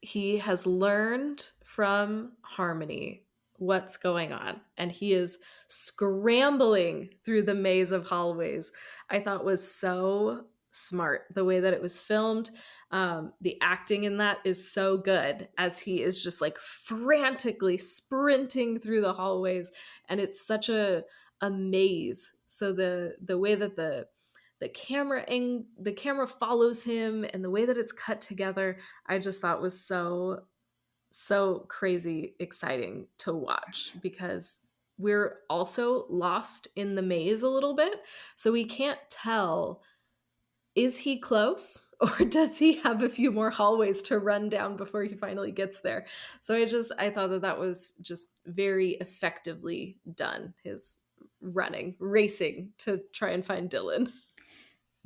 he has learned from Harmony what's going on, and he is scrambling through the maze of hallways, I thought was so smart. The way that it was filmed, the acting in that is so good as he is just like frantically sprinting through the hallways, and it's such a maze. So the way that the camera follows him, and the way that it's cut together, I just thought was so crazy exciting to watch, because we're also lost in the maze a little bit, so we can't tell, is he close or does he have a few more hallways to run down before he finally gets there? So I thought that that was just very effectively done, his racing to try and find Dylan.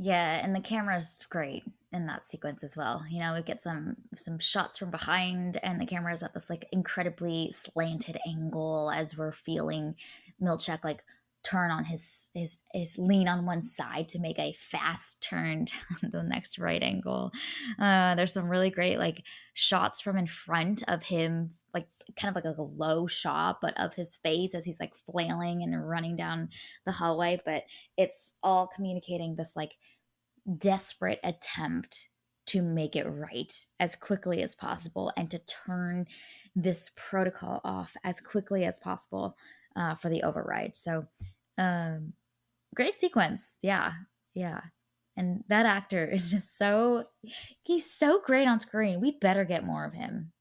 Yeah, and the camera's great in that sequence as well. You know, we get some shots from behind, and the camera's at this like incredibly slanted angle as we're feeling Milchek like turn on his lean on one side to make a fast turn to the next right angle. There's some really great like shots from in front of him, like kind of like a low shot, but of his face as he's like flailing and running down the hallway. But it's all communicating this like desperate attempt to make it right as quickly as possible and to turn this protocol off as quickly as possible for the override. So, um, great sequence. Yeah. Yeah. And that actor is just he's so great on screen. We better get more of him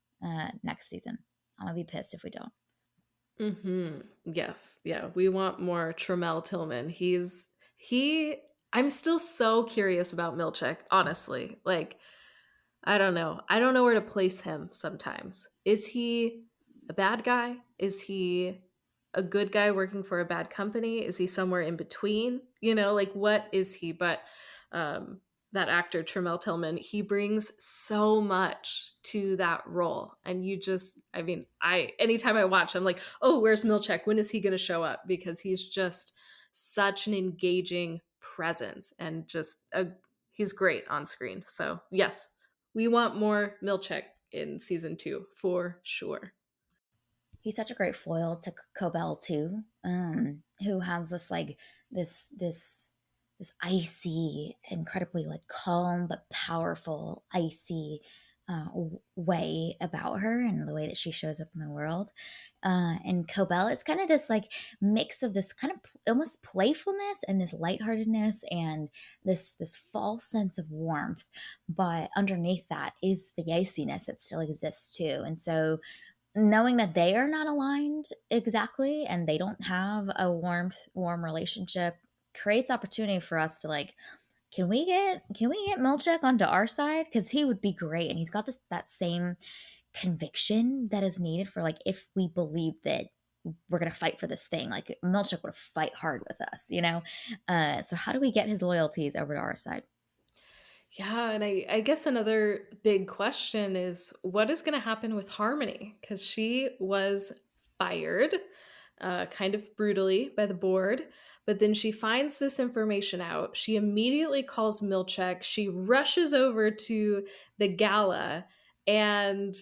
next season. I'm going to be pissed if we don't. Mhm. Yes. Yeah, we want more Tremel Tillman. He I'm still so curious about Milchek, honestly. Like, I don't know. I don't know where to place him sometimes. Is he a bad guy? Is he a good guy working for a bad company? Is he somewhere in between? You know, like, what is he? But um that actor Tremel Tillman, he brings so much to that role. And you just, I mean, I anytime I watch, I'm like, oh, where's Milchek? When is he going to show up? Because he's just such an engaging presence, and he's great on screen. So yes, we want more Milchek in season 2 for sure. He's such a great foil to Cobell too, who has this like this this icy, incredibly like calm but powerful, icy way about her and the way that she shows up in the world. And Cobell, it's kind of this like mix of this kind of almost playfulness and this lightheartedness and this false sense of warmth, but underneath that is the iciness that still exists too. And so knowing that they are not aligned exactly and they don't have a warm relationship creates opportunity for us to like, can we get Milchek onto our side, because he would be great and he's got that same conviction that is needed for like if we believe that we're gonna fight for this thing, like Milchek would fight hard with us, you know. So how do we get his loyalties over to our side? Yeah, and I guess another big question is what is going to happen with Harmony? Because she was fired kind of brutally by the board, but then she finds this information out. She immediately calls Milchek. She rushes over to the gala and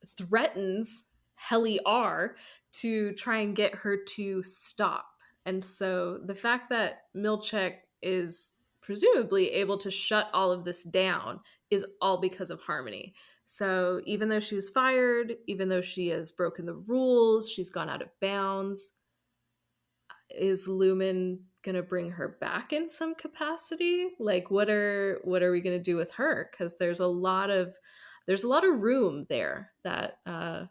threatens Helly R to try and get her to stop. And so the fact that Milchek is presumably able to shut all of this down is all because of Harmony. So even though she was fired, even though she has broken the rules, she's gone out of bounds, is Lumen gonna bring her back in some capacity? Like what are we gonna do with her? Because there's a lot of room there that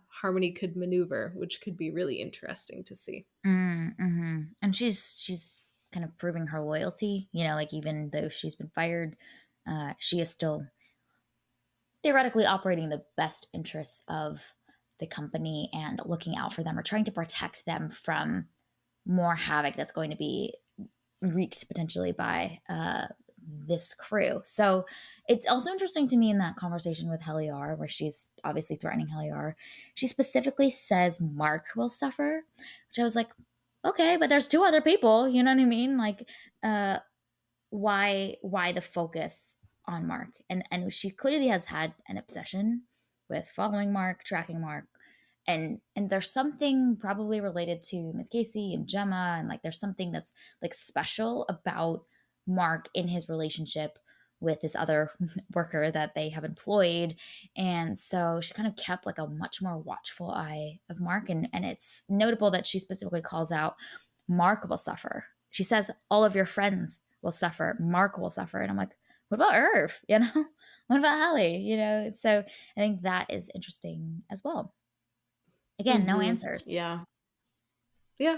Harmony could maneuver, which could be really interesting to see. Mm-hmm. And she's kind of proving her loyalty. Like even though she's been fired, she is still theoretically operating the best interests of the company and looking out for them or trying to protect them from more havoc that's going to be wreaked potentially by this crew. So it's also interesting to me in that conversation with Heliar, where she's obviously threatening Heliar, she specifically says Mark will suffer, which I was like, okay, but there's two other people, you know what I mean? Like, uh, why the focus on Mark? And she clearly has had an obsession with following Mark, tracking Mark. And there's something probably related to Miss Casey and Gemma, and like there's something that's like special about Mark in his relationship with this other worker that they have employed. And so she kind of kept like a much more watchful eye of Mark. And it's notable that she specifically calls out Mark will suffer. She says all of your friends will suffer. Mark will suffer. And I'm like, what about Irv? What about Hallie? So I think that is interesting as well. Again, no answers, Yeah. Yeah.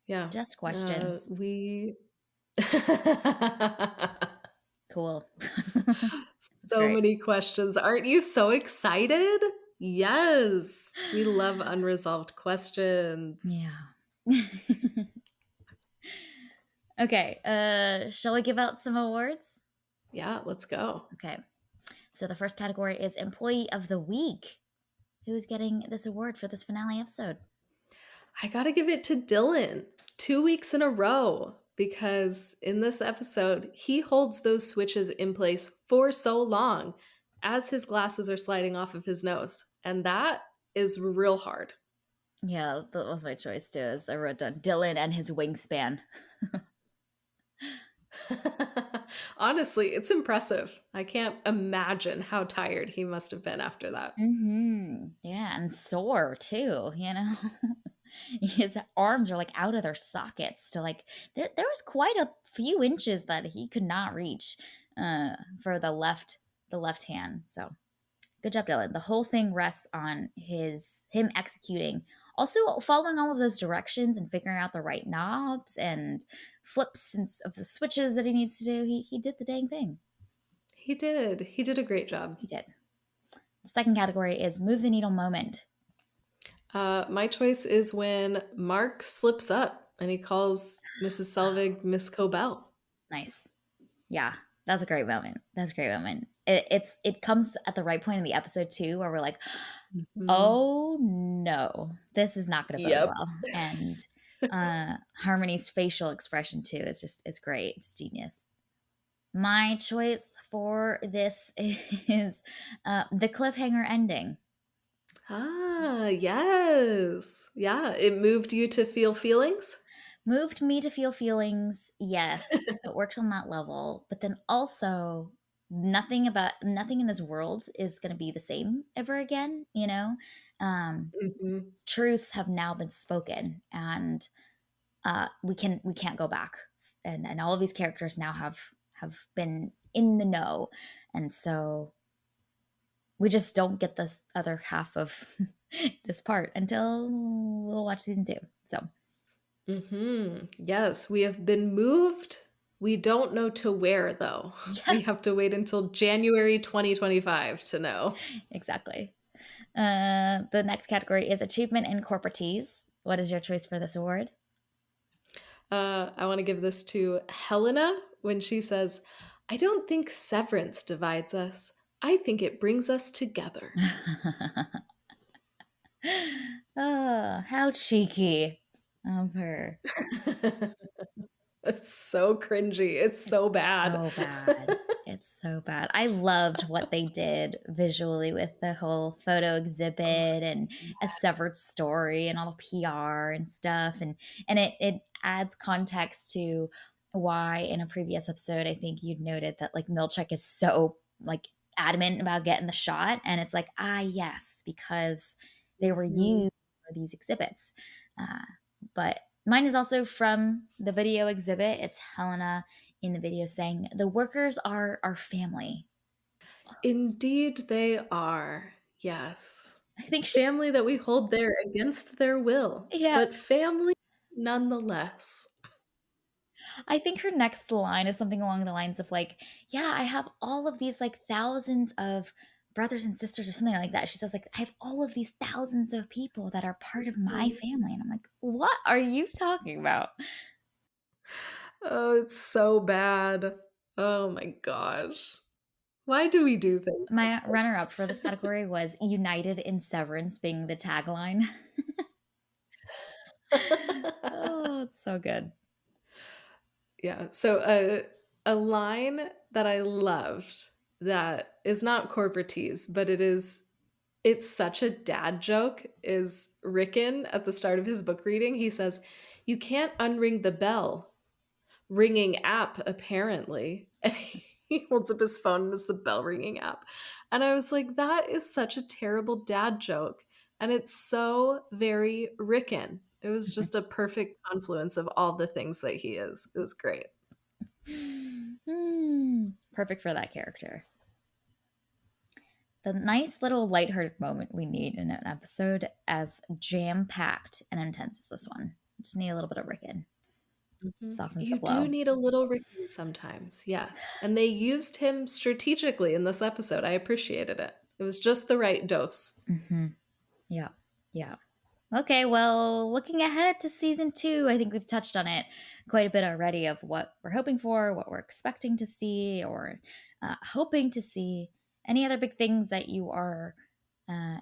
Yeah. just questions. We Cool. That's So great. many questions. Aren't you so excited? Yes. We love unresolved questions. Yeah. Okay. Shall we give out some awards? Yeah, let's go. Okay. So the first category is Employee of the Week. Who is getting this award for this finale episode? I gotta give it to Dylan 2 weeks in a row because in this episode, he holds those switches in place for so long as his glasses are sliding off of his nose. And that is real hard. Yeah, that was my choice too. As I wrote down Dylan and his wingspan. Honestly, it's impressive. I can't imagine how tired he must have been after that. Yeah, and sore too. His arms are like out of their sockets to like there was quite a few inches that he could not reach for the left hand. So good job, Dylan. The whole thing rests on him executing, also following all of those directions and figuring out the right knobs and flips of the switches that he needs to do. He did the dang thing. He did. He did a great job. He did. The second category is move the needle moment. My choice is when Mark slips up and he calls Mrs. Selvig Miss Cobell. Nice. Yeah, that's a great moment. That's a great moment. It comes at the right point in the episode too, where we're like, Mhm. oh no, this is not going to bode Yep. well. And Harmony's facial expression too is great. It's genius. My choice for this is the cliffhanger ending. Ah, yes. Yeah, it moved you to feel feelings? Moved me to feel feelings, yes, so it works on that level, but then also nothing in this world is gonna be the same ever again. Um, Mhm. Truths have now been spoken, and we can't go back, and all of these characters now have been in the know, and so we just don't get this other half of this part until we'll watch season 2, so Mhm. Yes, we have been moved. We don't know to where, though. yeah. We have to wait until January 2025 to know. Exactly. The next category is achievement in corporatees. What is your choice for this award? I want to give this to Helena when she says, I don't think severance divides us. I think it brings us together. Oh, how cheeky of her. It's so cringy. It's It's so bad. so bad. It's so bad. I loved what they did visually with the whole photo Oh, exhibit and a severed story and all the PR and stuff, and it adds context to why in a previous episode I think you'd noted that like Milchek is so like adamant about getting the shot, and it's like, ah yes, because they were mhm. used for these exhibits. Uh, but mine is also from the video exhibit. It's Helena in the video saying, "The workers are our family." Indeed, they are. Yes. I think she Family that we hold there against their will, yeah, but family nonetheless. I think her next line is something along the lines of like, "Yeah, I have all of these like thousands of brothers and sisters," or something like that. She says like, "I have all of these thousands of people that are part of my Mhm. family." And I'm like, "What are you talking about?" Oh, it's so bad. Oh my gosh. Why do we do things My like runner up for this category was "United in Severance" being the tagline. this? Oh, it's so good. Yeah, so a line that I loved that is not corporatese, but it's such a dad joke is Rickon at the start of his book reading. He says, "You can't unring the bell. Ringing app, apparently." And he holds up his phone and it's the bell ringing app. And I was like, that is such a terrible dad joke. And it's so very Rickon. It was just a perfect confluence of all the things that he is. It was great. Perfect for that character. The nice little lighthearted moment we need in an episode, as jam packed and intense as this one. Just need a little bit of Rickon. Mhm. Softens the You do blow. need a little Rickon sometimes, yes. And they used him strategically in this episode. I appreciated it. It was just the right dose. Hmm. Yeah. Yeah. Okay, well, looking ahead to season two, I think we've touched on it quite a bit already of what we're hoping for, what we're expecting to see, or hoping to see. Any other big things that you are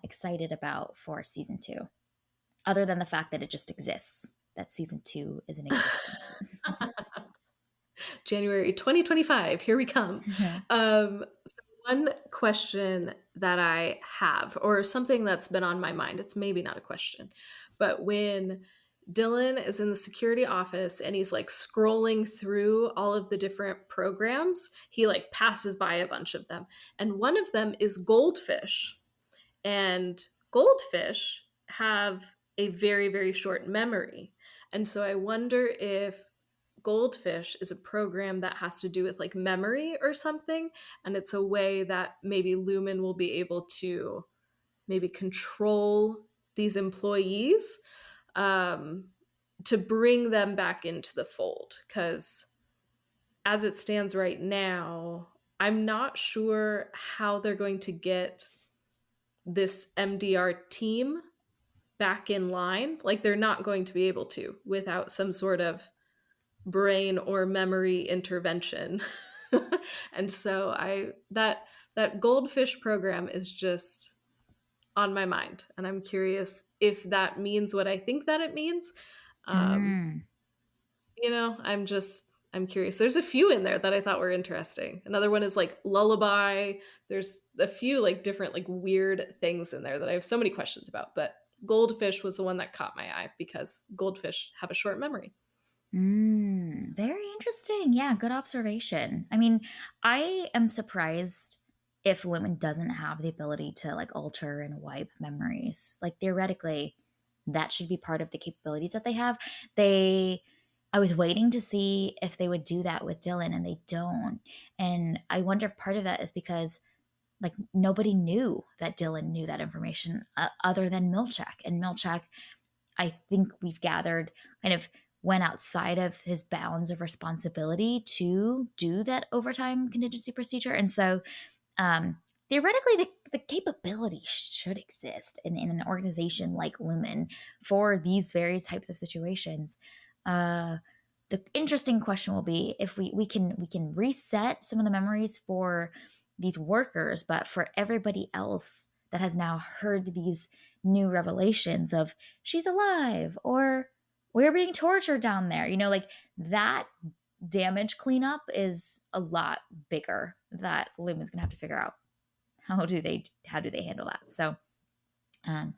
excited about for season two, other than the fact that it just exists, that season two is in existence? January 2025, here we come. So one question that I have, or something that's been on my mind, it's maybe not a question, but when Dylan is in the security office and he's like scrolling through all of the different programs, he like passes by a bunch of them. And one of them is Goldfish. And goldfish have a very, very short memory. And so I wonder if Goldfish is a program that has to do with like memory or something. And it's a way that maybe Lumen will be able to maybe control these employees, um, to bring them back into the fold. Because as it stands right now, I'm not sure how they're going to get this MDR team back in line. Like they're not going to be able to without some sort of brain or memory intervention. And so I that goldfish program is just on my mind and I'm curious if that means what I think that it means. Um, Mm. I'm curious. There's a few in there that I thought were interesting. Another one is like lullaby. There's a few like different like weird things in there that I have so many questions about, but goldfish was the one that caught my eye because goldfish have a short memory. Very interesting. Yeah, good observation. I mean, I am surprised if Lumen doesn't have the ability to like alter and wipe memories. Like theoretically, that should be part of the capabilities that they have. They I was waiting to see if they would do that with Dylan and they don't. And I wonder if part of that is because like nobody knew that Dylan knew that information other than Milchak. And Milchak, I think we've gathered, kind of went outside of his bounds of responsibility to do that overtime contingency procedure. And so theoretically, the capability should exist in an organization like Lumen for these very types of situations. Uh, the interesting question will be if we can reset some of the memories for these workers, but for everybody else that has now heard these new revelations of she's alive or we're being tortured down there, like that damage cleanup is a lot bigger that Lumen's gonna have to figure out how do they handle that. So um,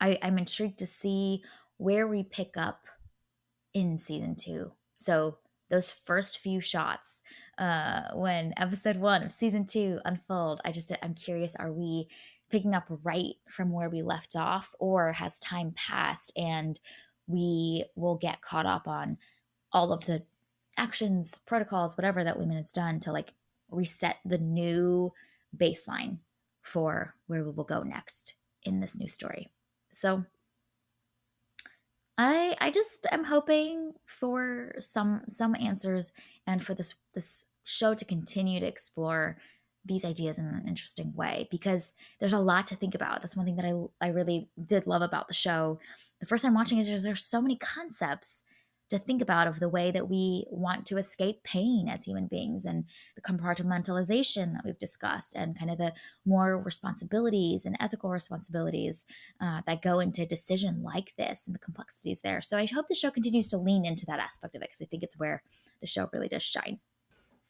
I'm intrigued to see where we pick up in season two. So those first few shots, when episode one of season two unfold, I'm curious, are we picking up right from where we left off, or has time passed and we will get caught up on all of the actions, protocols, whatever that Lumen has done to like reset the new baseline for where we will go next in this new story. So I just am hoping for some answers, and for this show to continue to explore these ideas in an interesting way, because there's a lot to think about. That's one thing that I really did love about the show. The first time watching it, there's so many concepts to think about of the way that we want to escape pain as human beings, and the compartmentalization that we've discussed, and kind of the more responsibilities and ethical responsibilities that go into a decision like this, and the complexities there. So I hope the show continues to lean into that aspect of it, because I think it's where the show really does shine.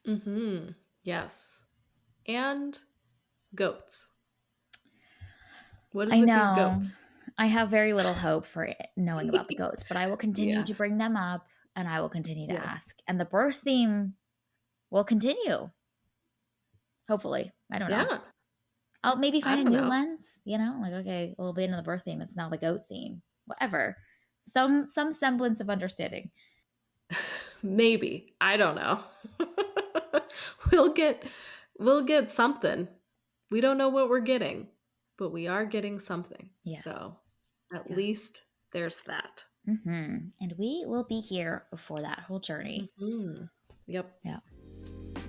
Mhm. Yes. And goats. What is I with these know goats? I have very little hope for knowing about the goats, but I will continue Yeah. to bring them up, and I will continue to Yes. ask. And the birth theme will continue, hopefully. I don't know. Yeah. I'll maybe I find a don't new know. lens, like, okay, we'll be into the birth theme. It's now the goat theme. Whatever. Some semblance of understanding. Maybe. I don't know. We'll get we'll get something. We don't know what we're getting, but we are getting something. Yes. So, at Yes. least there's that. And we will be here for that whole journey. Mhm. Yep. Yeah.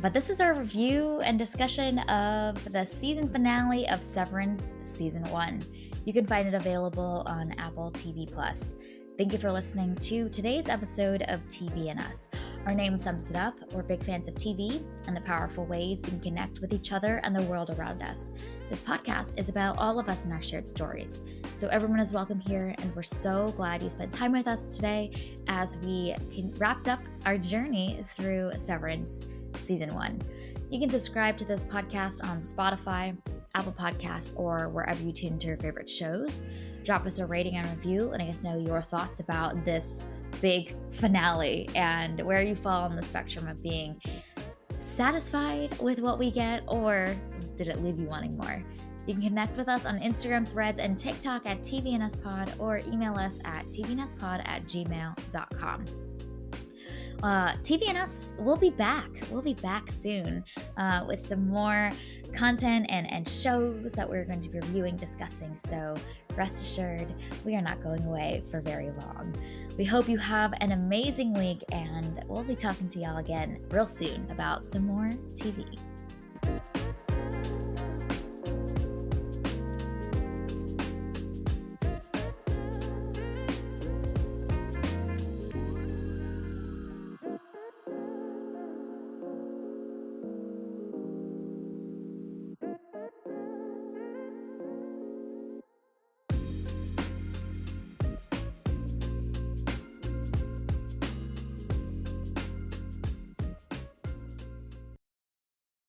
But this was our review and discussion of the season finale of Severance Season 1. You can find it available on Apple TV Plus. Thank you for listening to today's episode of TV and Us. Our name sums it up. We're big fans of TV and the powerful ways we can connect with each other and the world around us. This podcast is about all of us and our shared stories. So everyone is welcome here, and we're so glad you spent time with us today as we wrapped up our journey through Severance Season 1. You can subscribe to this podcast on Spotify, Apple Podcasts, or wherever you tune to your favorite shows. Drop us a rating and review, and let us know your thoughts about this big finale and where you fall on the spectrum of being satisfied with what we get, or did it leave you wanting more? You can connect with us on Instagram, Threads, and TikTok at TVNSPod, or email us at tvnspod@gmail.com. TV and Us, we'll be back. We'll be back soon with some more content and shows that we're going to be reviewing, discussing. So rest assured, we are not going away for very long. We hope you have an amazing week, and we'll be talking to y'all again real soon about some more TV.